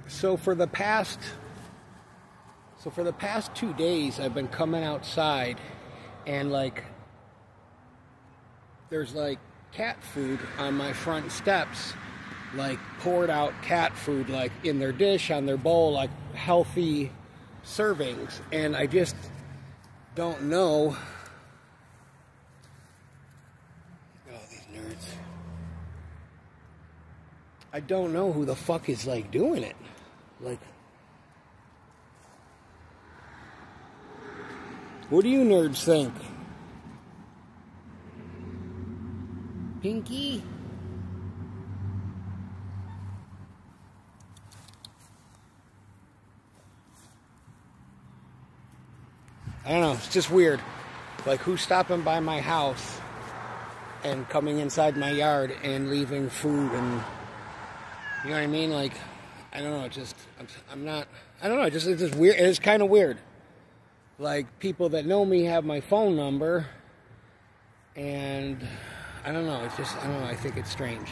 So for the past 2 days, I've been coming outside, and like, there's like cat food on my front steps, like poured out cat food, like in their dish, on their bowl, like healthy servings, and I just don't know. Oh, these nerds. I don't know who the fuck is like doing it. Like, what do you nerds think? Pinky? I don't know, it's just weird. Like, who's stopping by my house and coming inside my yard and leaving food, and you know what I mean? Like, I don't know, just, I'm not, I don't know, it's just weird. It's kind of weird. Like, people that know me have my phone number, and I don't know, it's just, I don't know, I think it's strange.